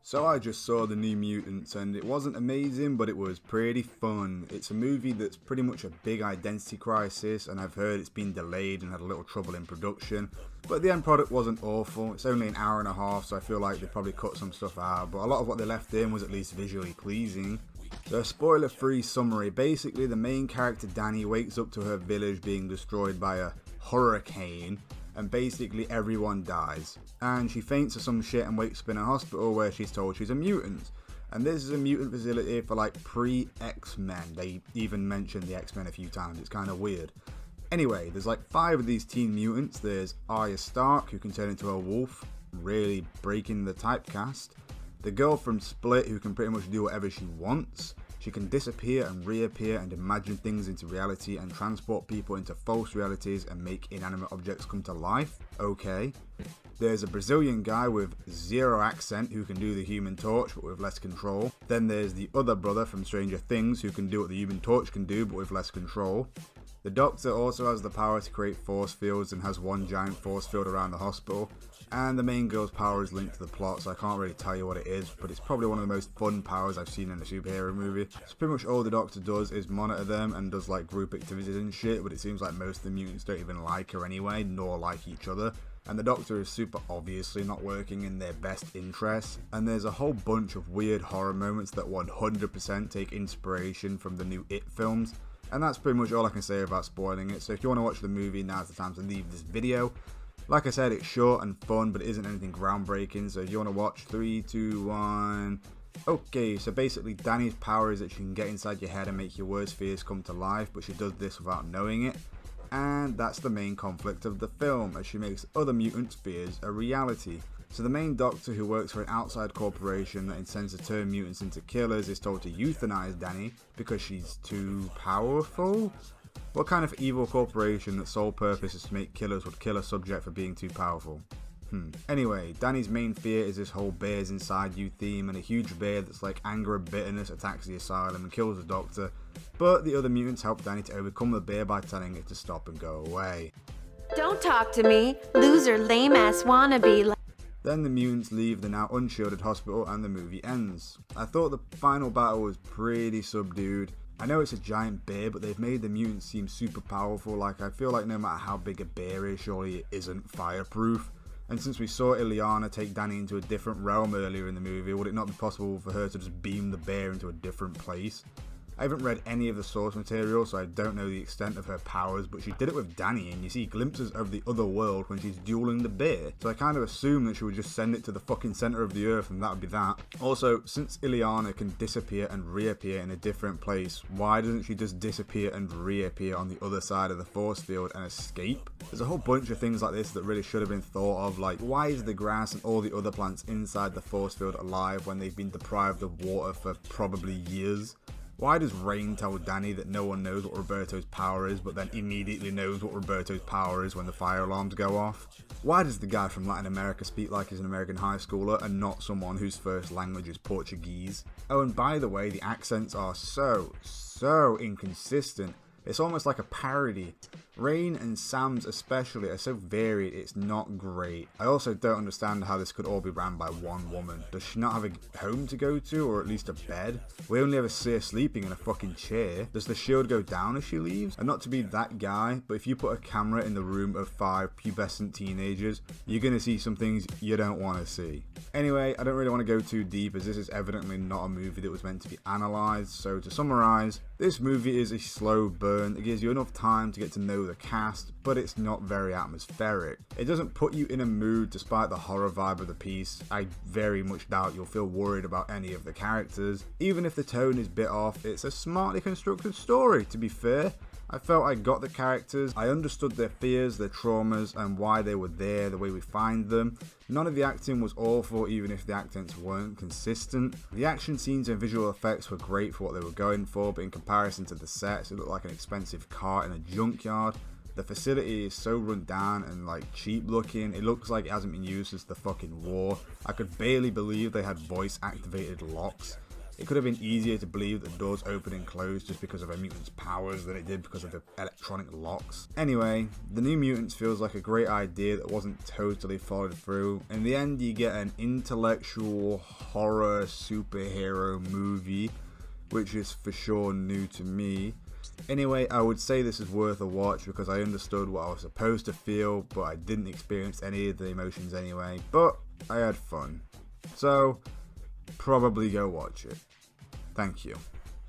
So I just saw the New Mutants and it wasn't amazing, but it was pretty fun. It's a movie that's pretty much a big identity crisis, and I've heard it's been delayed and had a little trouble in production, but the end product wasn't awful. It's only an hour and a half, so I feel like they probably cut some stuff out, but a lot of what they left in was at least visually pleasing. So, spoiler-free summary, basically the main character Danny wakes up to her village being destroyed by a hurricane, and basically everyone dies. And she faints or some shit and wakes up in a hospital where she's told she's a mutant. And this is a mutant facility for like pre-X-Men. They even mention the X-Men a few times, it's kind of weird. Anyway, there's like 5 of these teen mutants. There's Arya Stark, who can turn into a wolf, really breaking the typecast. The girl from Split, who can pretty much do whatever she wants. She can disappear and reappear and imagine things into reality and transport people into false realities and make inanimate objects come to life. Okay. There's a Brazilian guy with 0 accent who can do the Human Torch but with less control. Then there's the other brother from Stranger Things who can do what the Human Torch can do but with less control. The Doctor also has the power to create force fields and has one giant force field around the hospital. And the main girl's power is linked to the plot, so I can't really tell you what it is, but it's probably one of the most fun powers I've seen in a superhero movie. So pretty much all the Doctor does is monitor them and does like group activities and shit, but it seems like most of the mutants don't even like her anyway, nor like each other. And the Doctor is super obviously not working in their best interests. And there's a whole bunch of weird horror moments that 100% take inspiration from the new It films. And that's pretty much all I can say about spoiling it, so if you want to watch the movie, now's the time to leave this video. Like I said, it's short and fun, but it isn't anything groundbreaking, so if you want to watch, 3, 2, 1... Okay, so basically Danny's power is that she can get inside your head and make your worst fears come to life, but she does this without knowing it. And that's the main conflict of the film, as she makes other mutants' fears a reality. So the main Doctor, who works for an outside corporation that intends to turn mutants into killers, is told to euthanize Danny because she's too powerful? What kind of evil corporation that's sole purpose is to make killers would kill a subject for being too powerful? Anyway, Danny's main fear is this whole bears inside you theme, and a huge bear that's like anger and bitterness attacks the asylum and kills the Doctor, but the other mutants help Danny to overcome the bear by telling it to stop and go away. Don't talk to me, loser, lame-ass wannabe. Then the mutants leave the now unshielded hospital and the movie ends. I thought the final battle was pretty subdued. I know it's a giant bear, but they've made the mutants seem super powerful. Like, I feel like no matter how big a bear is, surely it isn't fireproof. And since we saw Ileana take Danny into a different realm earlier in the movie, would it not be possible for her to just beam the bear into a different place? I haven't read any of the source material, so I don't know the extent of her powers, but she did it with Danny, and you see glimpses of the other world when she's dueling the bear. So I kind of assume that she would just send it to the fucking center of the earth and that would be that. Also, since Ileana can disappear and reappear in a different place, why doesn't she just disappear and reappear on the other side of the force field and escape? There's a whole bunch of things like this that really should have been thought of, like why is the grass and all the other plants inside the force field alive when they've been deprived of water for probably years? Why does Rain tell Danny that no one knows what Roberto's power is, but then immediately knows what Roberto's power is when the fire alarms go off? Why does the guy from Latin America speak like he's an American high schooler and not someone whose first language is Portuguese? Oh, and by the way, the accents are so inconsistent. It's almost like a parody. Rain and Sam's especially are so varied, it's not great. I also don't understand how this could all be ran by one woman. Does she not have a home to go to, or at least a bed? We only ever see her sleeping in a fucking chair. Does the shield go down as she leaves? And not to be that guy, but if you put a camera in the room of 5 pubescent teenagers, you're gonna see some things you don't want to see. Anyway, I don't really want to go too deep, as this is evidently not a movie that was meant to be analysed, so to summarise, this movie is a slow burn. It gives you enough time to get to know the cast, but it's not very atmospheric. It doesn't put you in a mood despite the horror vibe of the piece. I very much doubt you'll feel worried about any of the characters. Even if the tone is a bit off, it's a smartly constructed story, to be fair. I felt I got the characters, I understood their fears, their traumas, and why they were there the way we find them. None of the acting was awful, even if the accents weren't consistent. The action scenes and visual effects were great for what they were going for, but in comparison to the sets, it looked like an expensive car in a junkyard. The facility is so run down and like cheap looking, it looks like it hasn't been used since the fucking war. I could barely believe they had voice activated locks. It could have been easier to believe that the doors open and close just because of a mutant's powers than it did because of the electronic locks. Anyway, the New Mutants feels like a great idea that wasn't totally followed through. In the end, you get an intellectual horror superhero movie, which is for sure new to me. Anyway, I would say this is worth a watch because I understood what I was supposed to feel, but I didn't experience any of the emotions anyway. But I had fun. So, probably go watch it. Thank you.